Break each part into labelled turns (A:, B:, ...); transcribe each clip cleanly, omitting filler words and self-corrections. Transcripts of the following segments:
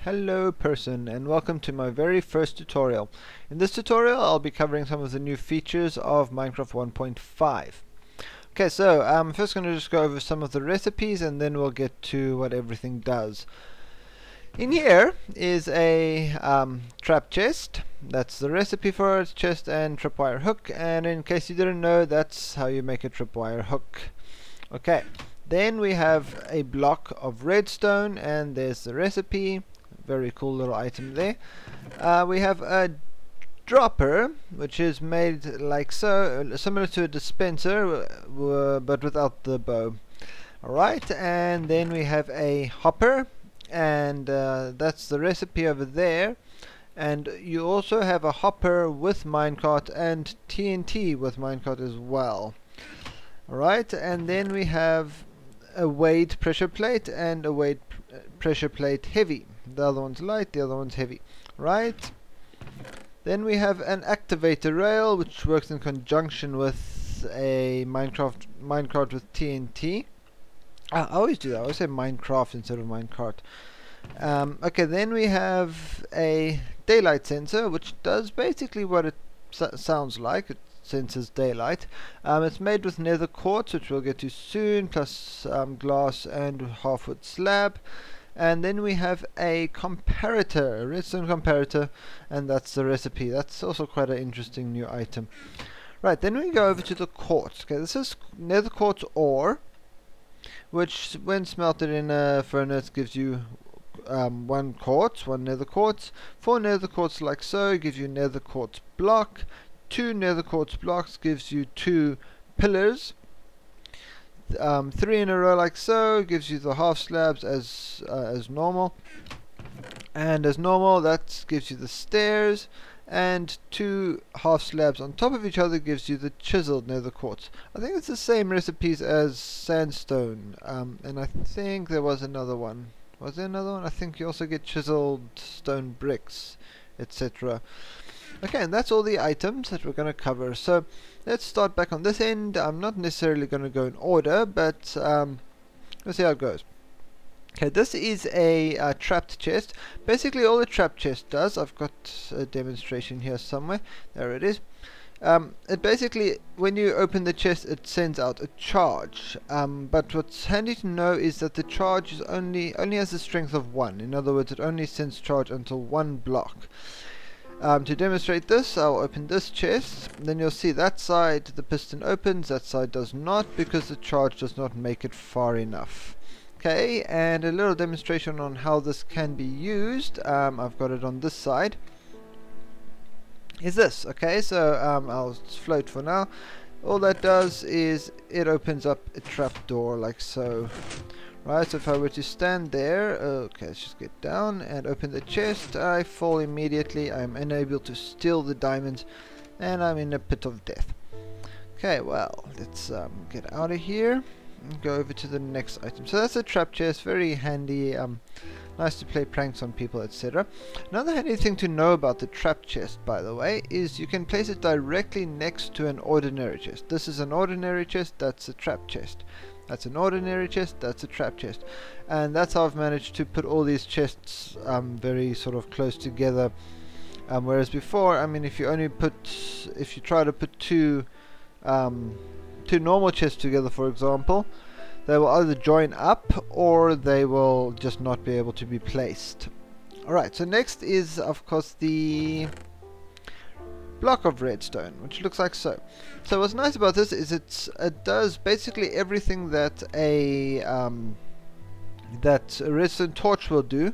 A: Hello person, and welcome to my very first tutorial. In this tutorial I'll be covering some of the new features of Minecraft 1.5. Okay, so I'm first going to just go over some of the recipes and then we'll get to what everything does. In here is a trap chest. That's the recipe for it, chest and tripwire hook, and in case you didn't know, that's how you make a tripwire hook. Okay, then we have a block of redstone and there's the recipe. Very cool little item there. We have a dropper, which is made like so, similar to a dispenser, but without the bow. Alright, and then we have a hopper, and that's the recipe over there. And you also have a hopper with minecart and TNT with minecart as well. Alright, and then we have a weight pressure plate and a weight pressure plate heavy. The other one's light, the other one's heavy. Right. Then we have an activator rail, which works in conjunction with a minecart with TNT. I always do that. I always say Minecraft instead of minecart. Okay, then we have a daylight sensor, which does basically what it sounds like. It senses daylight. It's made with Nether quartz, which we'll get to soon, plus glass and half-wood slab. And then we have a comparator, a redstone comparator, and that's the recipe. That's also quite an interesting new item. Right, then we go over to the quartz. Okay, this is nether quartz ore, which when smelted in a furnace gives you one quartz, one nether quartz. 4 nether quartz like so gives you nether quartz block. 2 nether quartz blocks gives you 2 pillars. 3 in a row like so gives you the half slabs as normal, and as normal that gives you the stairs, and 2 half slabs on top of each other gives you the chiseled nether quartz. I think it's the same recipes as sandstone, and I think there was another one. Was there another one? I think you also get chiseled stone bricks, etc. Okay, and that's all the items that we're going to cover. So let's start back on this end. I'm not necessarily going to go in order, but let's see how it goes. Okay, this is a trapped chest. Basically all the trapped chest does, I've got a demonstration here somewhere. There it is. It basically, when you open the chest, it sends out a charge. But what's handy to know is that the charge is only has the strength of 1. In other words, it only sends charge until 1 block. To demonstrate this, I'll open this chest. Then you'll see that side the piston opens, that side does not, because the charge does not make it far enough. Okay, and a little demonstration on how this can be used. I've got it on this side. Is this okay? So I'll float for now. All that does is it opens up a trapdoor like so. Right, so if I were to stand there, okay, let's just get down and open the chest, I fall immediately, I'm unable to steal the diamonds, and I'm in a pit of death. Okay, well, let's get out of here and go over to the next item. So that's a trap chest, very handy, nice to play pranks on people, etc. Another handy thing to know about the trap chest, by the way, is you can place it directly next to an ordinary chest. This is an ordinary chest, that's a trap chest. That's an ordinary chest, that's a trap chest. And that's how I've managed to put all these chests very sort of close together. Whereas before, I mean, if you try to put two normal chests together, for example, they will either join up or they will just not be able to be placed. Alright, so next is, of course, the block of redstone, which looks like so. So what's nice about this is it does basically everything that a redstone torch will do,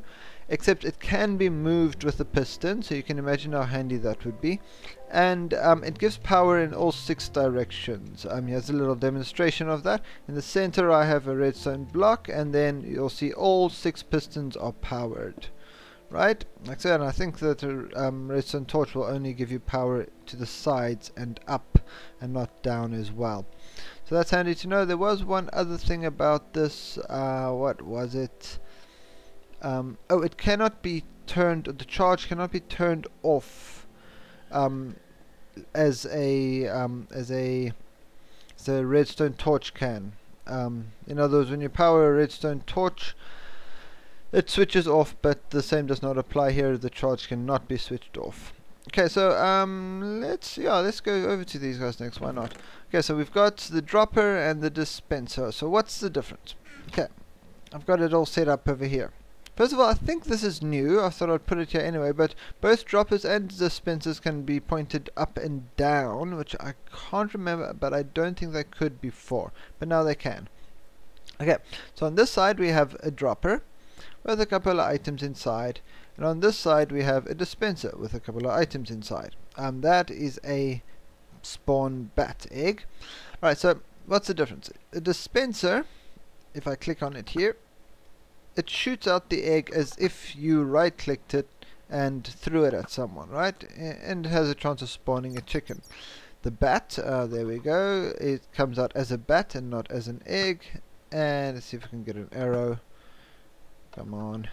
A: except it can be moved with a piston, so you can imagine how handy that would be. And it gives power in all 6 directions. Here's a little demonstration of that. In the center I have a redstone block, and then you'll see all 6 pistons are powered. Right, like so, and I think that a redstone torch will only give you power to the sides and up, and not down as well. So that's handy to know. There was one other thing about this. What was it? Oh, it cannot be turned. The charge cannot be turned off as a redstone torch can. In other words, when you power a redstone torch, it switches off, but the same does not apply here. The charge cannot be switched off. Okay, so let's go over to these guys next. Why not? Okay, so we've got the dropper and the dispenser. So what's the difference? Okay, I've got it all set up over here. First of all, I think this is new. I thought I'd put it here anyway, but both droppers and dispensers can be pointed up and down, which I can't remember, but I don't think they could before. But now they can. Okay, so on this side we have a dropper with a couple of items inside, and on this side we have a dispenser with a couple of items inside. That is a spawn bat egg. Alright, so what's the difference? A dispenser, if I click on it here, it shoots out the egg as if you right clicked it and threw it at someone, right? And it has a chance of spawning a chicken. The bat, there we go, it comes out as a bat and not as an egg. And let's see if we can get an arrow. Come on.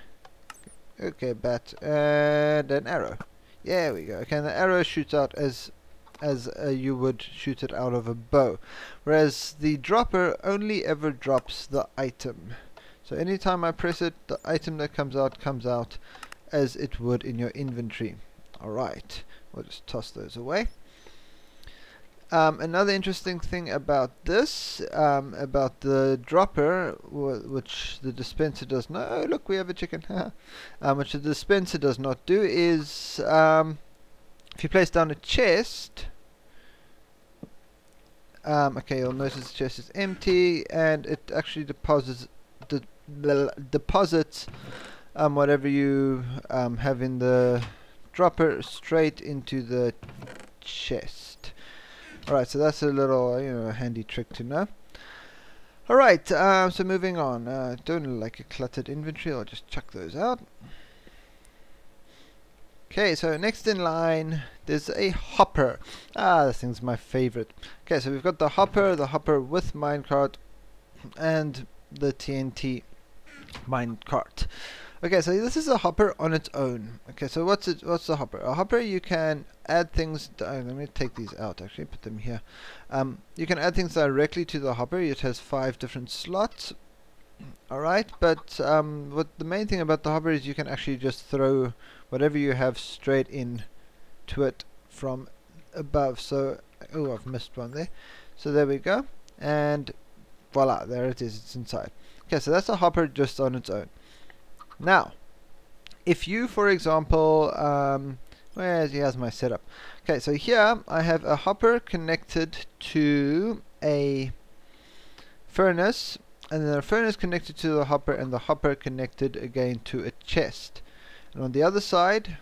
A: Okay, bat and an arrow. There we go. Okay, and the arrow shoots out as you would shoot it out of a bow, whereas the dropper only ever drops the item. So anytime I press it, the item that comes out as it would in your inventory. Alright, we'll just toss those away. Another interesting thing about this, about the dropper, which the dispenser does not... Oh, look, we have a chicken. Which the dispenser does not do is, if you place down a chest... okay, you'll notice the chest is empty, and it actually deposits whatever you have in the dropper straight into the chest. Alright, so that's a little handy trick to know. Alright, so moving on. Don't like a cluttered inventory, I'll just chuck those out. Okay, so next in line there's a hopper. This thing's my favorite. Okay, so we've got the hopper with minecart, and the TNT minecart. Okay, so this is a hopper on its own. Okay, so what's the hopper? A hopper, you can add things. Let me take these out. Actually, put them here. You can add things directly to the hopper. It has 5 different slots. All right, but what the main thing about the hopper is you can actually just throw whatever you have straight in to it from above. So, oh, I've missed one there. So there we go, and voila, there it is. It's inside. Okay, so that's a hopper just on its own. Now, if you, for example, here's my setup. Okay, so here I have a hopper connected to a furnace, and then a furnace connected to the hopper, and the hopper connected again to a chest. And on the other side,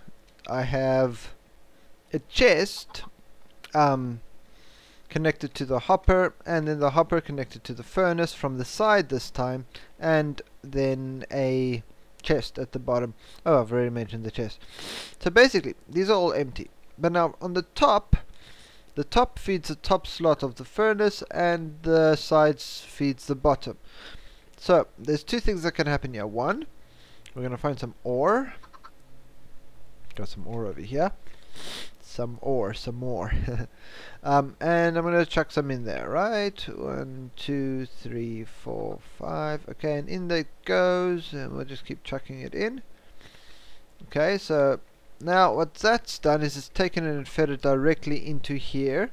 A: I have a chest connected to the hopper, and then the hopper connected to the furnace from the side this time, and then a chest at the bottom. Oh, I've already mentioned the chest. So basically these are all empty, but now on the top feeds the top slot of the furnace, and the sides feeds the bottom. So there's 2 things that can happen here. One, we're gonna find some ore. Got some ore over here. Some more. And I'm gonna chuck some in there, right? 1, 2, 3, 4, 5. Okay, and in there it goes, and we'll just keep chucking it in. Okay, so now what that's done is it's taken it and fed it directly into here.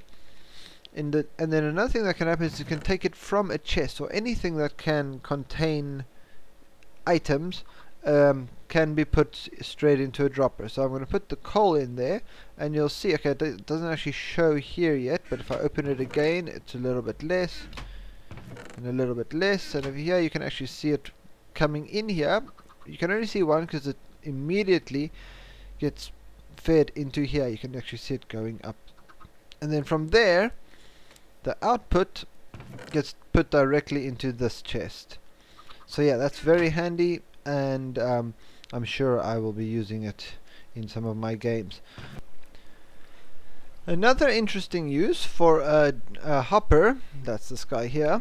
A: And then another thing that can happen is you can take it from a chest, or anything that can contain items can be put straight into a dropper. So I'm going to put the coal in there, and you'll see, okay, it doesn't actually show here yet, but if I open it again, it's a little bit less, and a little bit less, and over here you can actually see it coming in here. You can only see one because it immediately gets fed into here. You can actually see it going up, and then from there the output gets put directly into this chest. So yeah, that's very handy, and I'm sure I will be using it in some of my games. Another interesting use for a hopper, that's this guy here,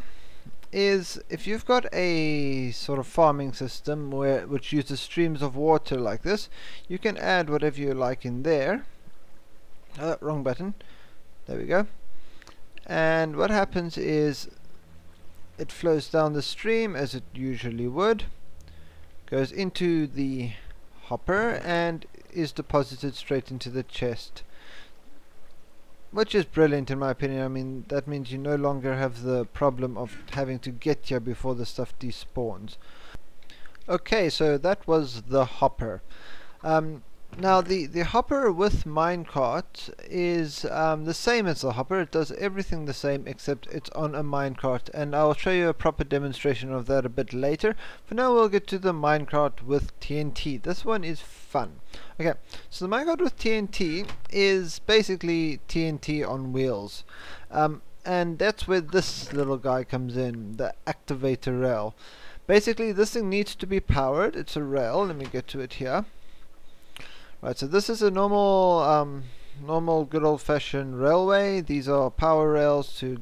A: is if you've got a sort of farming system which uses streams of water like this, you can add whatever you like in there. Wrong button. There we go. And what happens is it flows down the stream as it usually would, goes into the hopper and is deposited straight into the chest, which is brilliant in my opinion. I mean, that means you no longer have the problem of having to get here before the stuff despawns. Okay, so that was the hopper. Now the hopper with minecart is the same as the hopper. It does everything the same except it's on a minecart, and I'll show you a proper demonstration of that a bit later. For now we'll get to the minecart with TNT. This one is fun. Okay, so the minecart with TNT is basically TNT on wheels, and that's where this little guy comes in, the activator rail. Basically this thing needs to be powered. It's a rail. Let me get to it here. Right, so this is a normal good old-fashioned railway. These are power rails to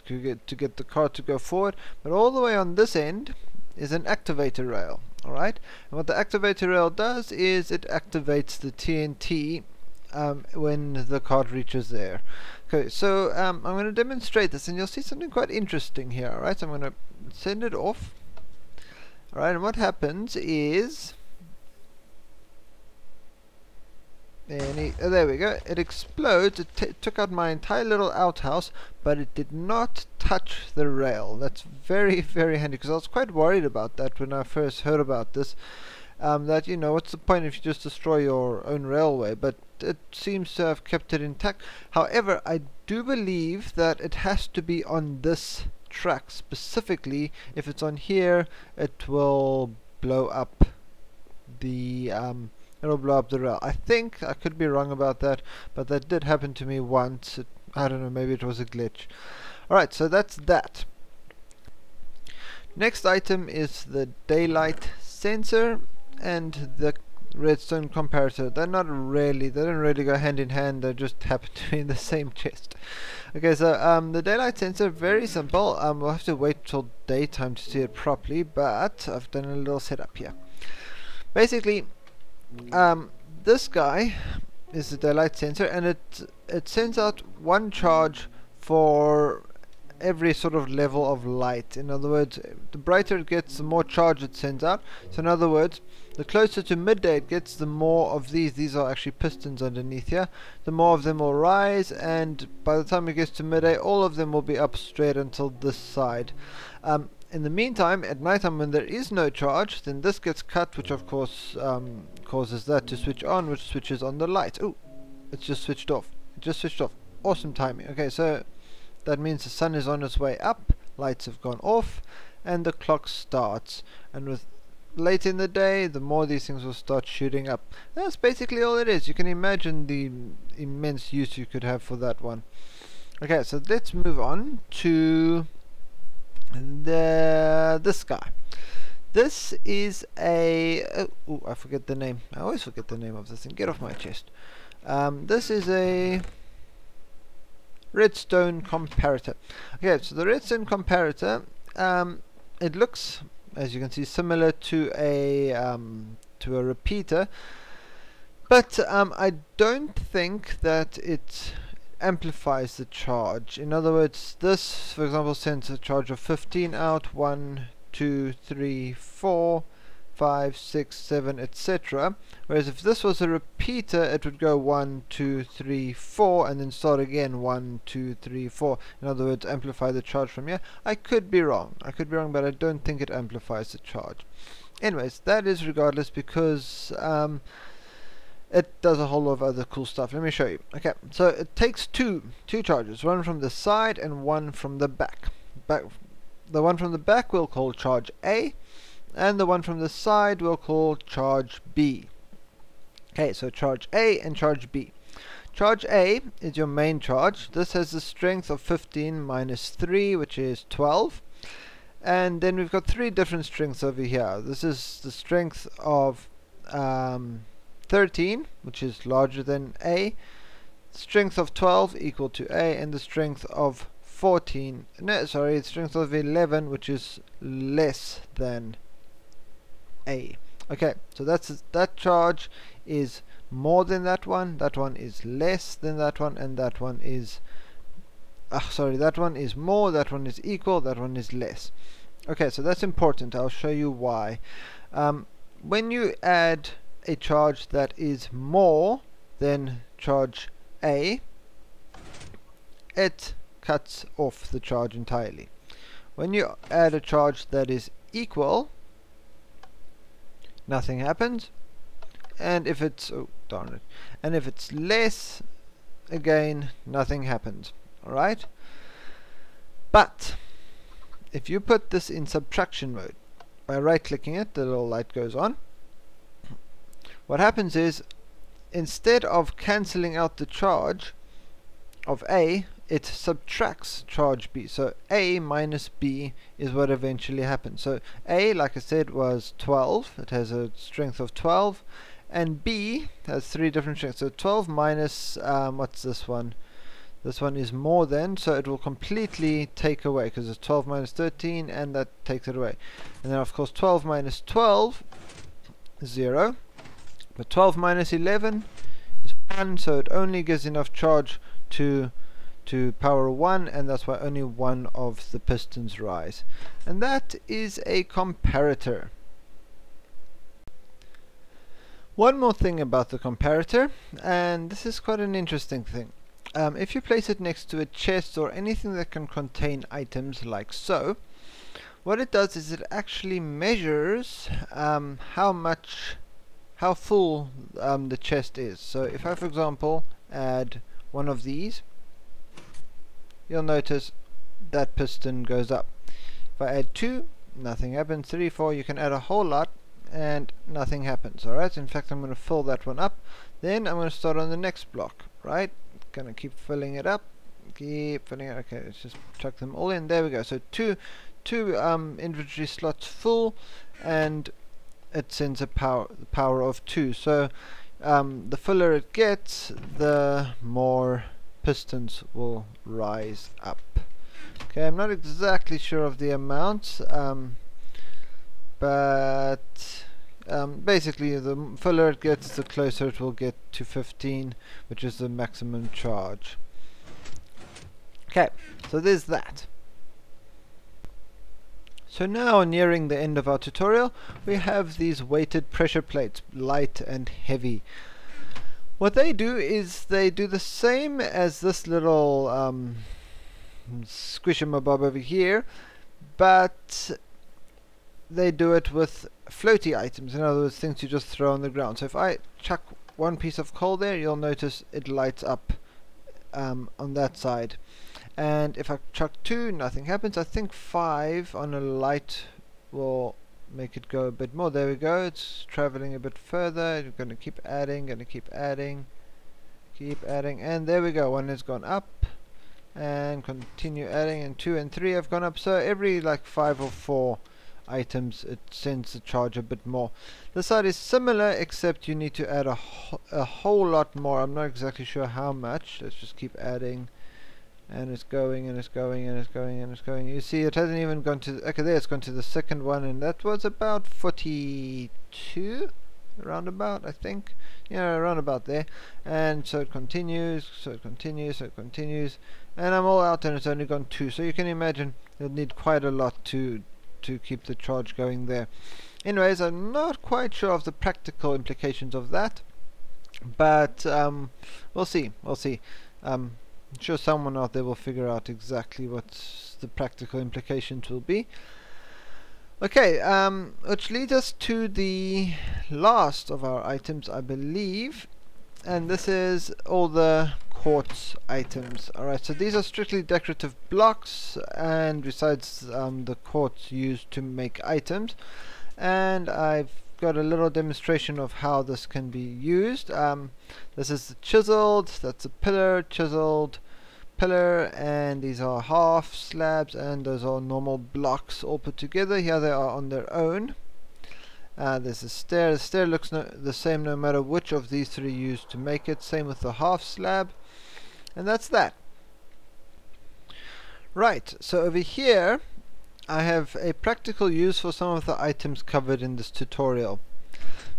A: get the car to go forward. But all the way on this end is an activator rail. All right, and what the activator rail does is it activates the TNT when the cart reaches there. Okay, so I'm going to demonstrate this, and you'll see something quite interesting here. All right, so I'm going to send it off. All right, and what happens is, and there we go, it explodes. It took out my entire little outhouse, but it did not touch the rail. That's very, very handy, because I was quite worried about that when I first heard about this, that, you know, what's the point if you just destroy your own railway? But it seems to have kept it intact. However, I do believe that it has to be on this track specifically. If it's on here, it will blow up the it'll blow up the rail. I think I could be wrong about that, but that did happen to me once. I don't know, maybe it was a glitch. Alright, so that's that. Next item is the daylight sensor and the redstone comparator. They don't really go hand in hand. They just happen to be in the same chest. Okay, so the daylight sensor, very simple. We'll have to wait till daytime to see it properly, but I've done a little setup here. Basically, this guy is the daylight sensor, and it sends out one charge for every sort of level of light. In other words, the brighter it gets, the more charge it sends out. So in other words, the closer to midday it gets, the more of these are actually pistons underneath here, the more of them will rise, and by the time it gets to midday, all of them will be up straight until this side. In the meantime, at nighttime when there is no charge, then this gets cut, which of course causes that to switch on, which switches on the light. Oh, it's just switched off. It just switched off. Awesome timing. Okay, so that means the sun is on its way up, lights have gone off, and the clock starts. And with late in the day, the more these things will start shooting up. That's basically all it is. You can imagine the immense use you could have for that one. Okay, so let's move on to this guy. This is a I forget the name. I always forget the name of this thing. Get off my chest. This is a redstone comparator. Okay, so the redstone comparator, it looks, as you can see, similar to a repeater, but I don't think that it amplifies the charge. In other words, this, for example, sends a charge of 15 out, 1, 2, 3, 4, 5, 6, 7, etc. Whereas if this was a repeater, it would go 1, 2, 3, 4, and then start again 1, 2, 3, 4. In other words, amplify the charge from here. I could be wrong, but I don't think it amplifies the charge. Anyways, that is regardless, because it does a whole lot of other cool stuff. Let me show you. Okay, so it takes two charges, one from the side and one from the back. The one from the back we'll call charge A, and the one from the side we'll call charge B. Okay, so charge A and charge B. Charge A is your main charge. This has the strength of 15 minus 3, which is 12. And then we've got three different strengths over here. This is the strength of 13, which is larger than A, strength of 12 equal to A, and the strength of the strength of 11, which is less than A. Okay, so that charge is more than that one is less than that one, and that one is that one is more, that one is equal, that one is less. Okay, so that's important. I'll show you why. When you add a charge that is more than charge A, it cuts off the charge entirely. When you add a charge that is equal, nothing happens. And if it's, oh darn it, and if it's less, again, nothing happens. Alright? But if you put this in subtraction mode, by right clicking it, the little light goes on. What happens is, instead of cancelling out the charge of A, it subtracts charge B. So A minus B is what eventually happens. So A, like I said, was 12. It has a strength of 12. And B has 3 different strengths. So 12 minus, what's this one? This one is more than, so it will completely take away, because it's 12 minus 13, and that takes it away. And then of course 12 minus 12 is 0. But 12 minus 11 is 1, so it only gives enough charge to power 1, and that's why only one of the pistons rise. And that is a comparator. One more thing about the comparator, and this is quite an interesting thing. If you place it next to a chest or anything that can contain items like so, what it does is it actually measures how full the chest is. So if I, for example, add one of these, you'll notice that piston goes up. If I add 2, nothing happens. 3, 4, you can add a whole lot and nothing happens. Alright, in fact I'm going to fill that one up. Then I'm going to start on the next block. Right, gonna keep filling it up, keep filling it. Okay, let's just chuck them all in. There we go. So two inventory slots full, and it sends a power of 2. So the fuller it gets, the more pistons will rise up. Okay, I'm not exactly sure of the amounts, but basically the fuller it gets, the closer it will get to 15, which is the maximum charge. Okay, so there's that. So now, nearing the end of our tutorial, we have these weighted pressure plates, light and heavy. What they do is they do the same as this little squishamabob over here, but they do it with floaty items. In other words, things you just throw on the ground. So if I chuck one piece of coal there, you'll notice it lights up on that side. And if I chuck 2, nothing happens. I think 5 on a light will make it go a bit more. There we go. It's traveling a bit further. You're going to keep adding, keep adding, and there we go. 1 has gone up, and continue adding, and 2 and 3 have gone up. So every like 5 or 4 items it sends the charge a bit more. This side is similar, except you need to add a whole lot more. I'm not exactly sure how much. Let's just keep adding, and it's going, and it's going, and it's going, and it's going. You see, it hasn't even gone to okay, there it's gone to the second one, and that was about 42 around about, I think. Yeah, around about there. And so it continues, so it continues, so it continues, and I'm all out, and it's only gone 2. So you can imagine you'll need quite a lot to keep the charge going there. Anyways, I'm not quite sure of the practical implications of that, but we'll see. I'm sure someone out there will figure out exactly what the practical implications will be. Okay, which leads us to the last of our items, I believe, and this is all the quartz items. Alright, so these are strictly decorative blocks, and besides the quartz used to make items, and I've got a little demonstration of how this can be used. This is the chiseled, that's a pillar, chiseled pillar, and these are half slabs, and those are normal blocks all put together. Here they are on their own. There's a stair. The stair looks the same no matter which of these 3 used to make it. Same with the half slab. And that's that. Right, so over here I have a practical use for some of the items covered in this tutorial.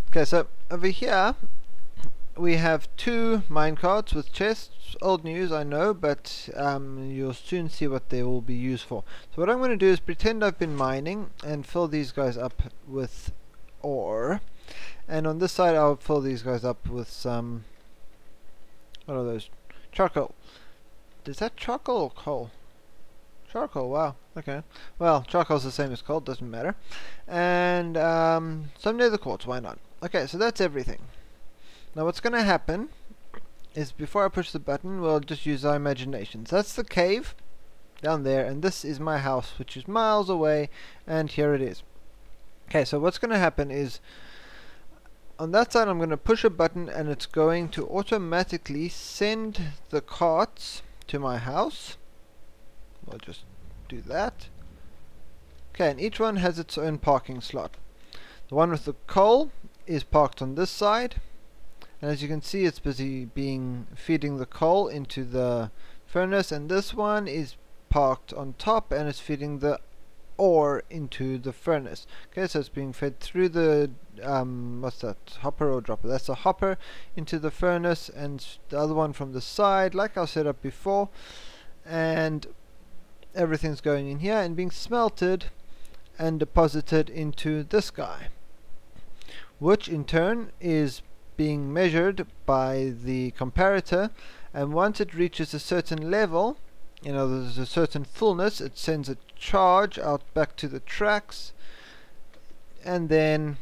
A: Okay, so over here we have 2 minecarts with chests. Old news, I know, but you'll soon see what they will be used for. So what I'm going to do is pretend I've been mining and fill these guys up with ore. And on this side I'll fill these guys up with some, what are those? Charcoal. Is that charcoal or coal? Charcoal, wow, okay. Well, charcoal's the same as coal, doesn't matter. And some nether quartz, why not? Okay, so that's everything. Now what's going to happen is before I push the button, we'll just use our imaginations. That's the cave down there, and this is my house, which is miles away, and here it is. Okay, so what's going to happen is on that side I'm going to push a button and it's going to automatically send the carts to my house. We'll just do that. Okay, and each one has its own parking slot. The one with the coal is parked on this side, and as you can see it's busy feeding the coal into the furnace, and this one is parked on top and it's feeding the ore into the furnace. Okay, so it's being fed through the what's that, hopper or dropper? That's a hopper into the furnace, and the other one from the side like I set up before, and everything's going in here and being smelted and deposited into this guy, which in turn is being measured by the comparator, and once it reaches a certain level, you know, there's a certain fullness, it sends a charge out back to the tracks and then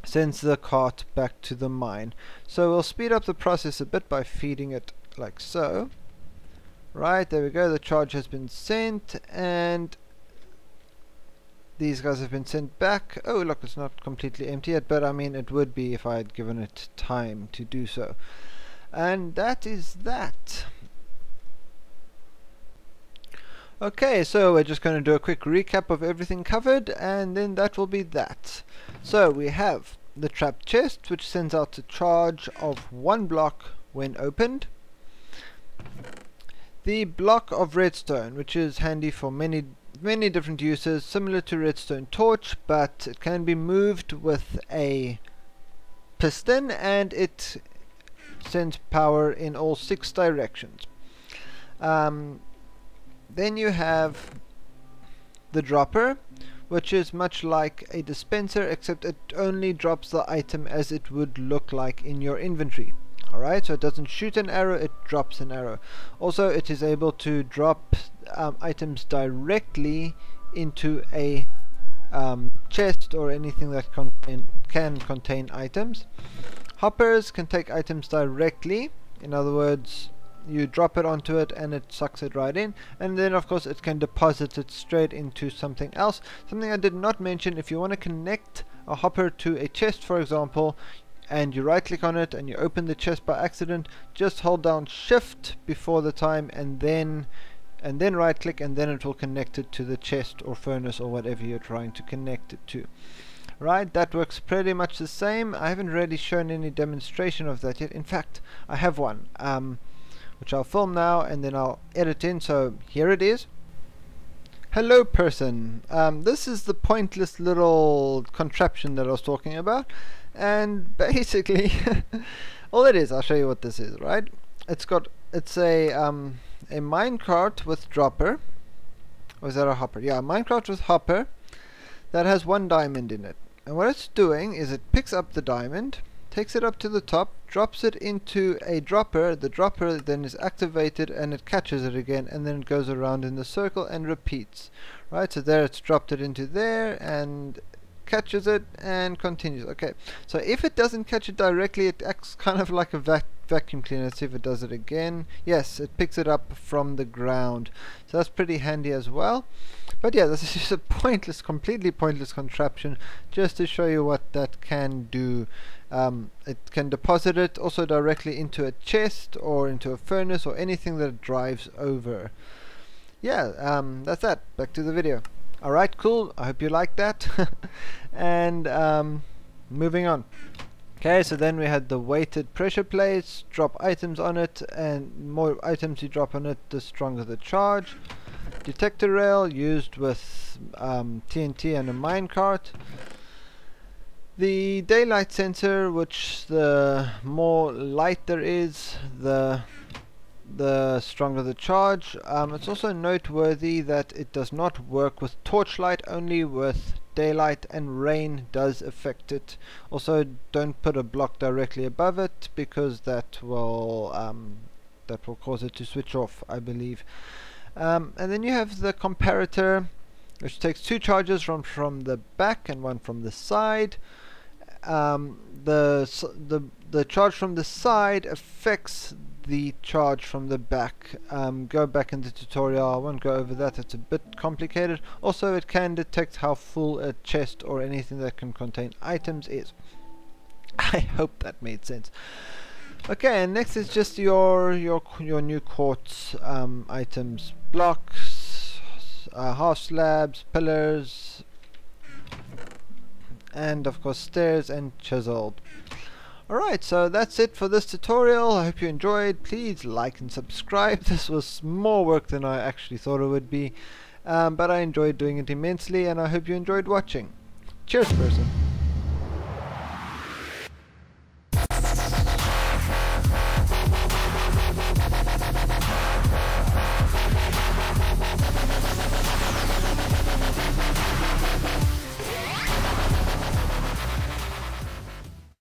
A: sends the cart back to the mine. So we'll speed up the process a bit by feeding it like so. Right, there we go, the charge has been sent and these guys have been sent back. Oh look, it's not completely empty yet, but I mean it would be if I had given it time to do so. And that is that. Okay, so we're just going to do a quick recap of everything covered, and then that will be that. So we have the trap chest, which sends out a charge of 1 block when opened. The block of redstone, which is handy for many different uses, similar to redstone torch, but it can be moved with a piston and it sends power in all 6 directions. Then you have the dropper, which is much like a dispenser, except it only drops the item as it would look like in your inventory. Alright, so it doesn't shoot an arrow, it drops an arrow. Also, it is able to drop items directly into a chest or anything that can contain items. Hoppers can take items directly, in other words, you drop it onto it and it sucks it right in, and then of course it can deposit it straight into something else. Something I did not mention, if you want to connect a hopper to a chest, for example, and you right click on it and you open the chest by accident, just hold down shift before the time and then right click, and then it will connect it to the chest or furnace or whatever you're trying to connect it to. Right, that works pretty much the same. I haven't really shown any demonstration of that yet. In fact, I have one, which I'll film now and then I'll edit in. So here it is. Hello person. This is the pointless little contraption that I was talking about, and basically all it is, I'll show you what this is. Right, it's a minecart with dropper. Or is that a hopper? Yeah, a minecart with hopper that has 1 diamond in it, and what it's doing is it picks up the diamond, takes it up to the top, drops it into a dropper. The dropper then is activated and it catches it again, and then it goes around in the circle and repeats. Right, so there it's dropped it into there and catches it and continues. Okay, so if it doesn't catch it directly, it acts kind of like a vacuum cleaner. Let's see if it does it again. Yes, it picks it up from the ground, so that's pretty handy as well. But yeah, this is just a completely pointless contraption, just to show you what that can do. It can deposit it also directly into a chest or into a furnace or anything that it drives over. Yeah, that's that. Back to the video. Alright, cool. I hope you liked that. And moving on. Okay, so then we had the weighted pressure plates, drop items on it, and more items you drop on it, the stronger the charge. Detector rail used with TNT and a minecart. The daylight sensor, which the more light there is, the stronger the charge. It's also noteworthy that it does not work with torchlight, only with daylight, and rain does affect it. Also, don't put a block directly above it, because that will cause it to switch off, I believe. And then you have the comparator, which takes two charges from the back and one from the side. The charge from the side affects the charge from the back. Go back in the tutorial, I won't go over that, it's a bit complicated. Also, it can detect how full a chest or anything that can contain items is. I hope that made sense. Okay, and next is just your new quartz items: blocks, half slabs, pillars, and of course stairs and chiseled. Alright, so that's it for this tutorial. I hope you enjoyed. Please like and subscribe. This was more work than I actually thought it would be, but I enjoyed doing it immensely, and I hope you enjoyed watching. Cheers, person.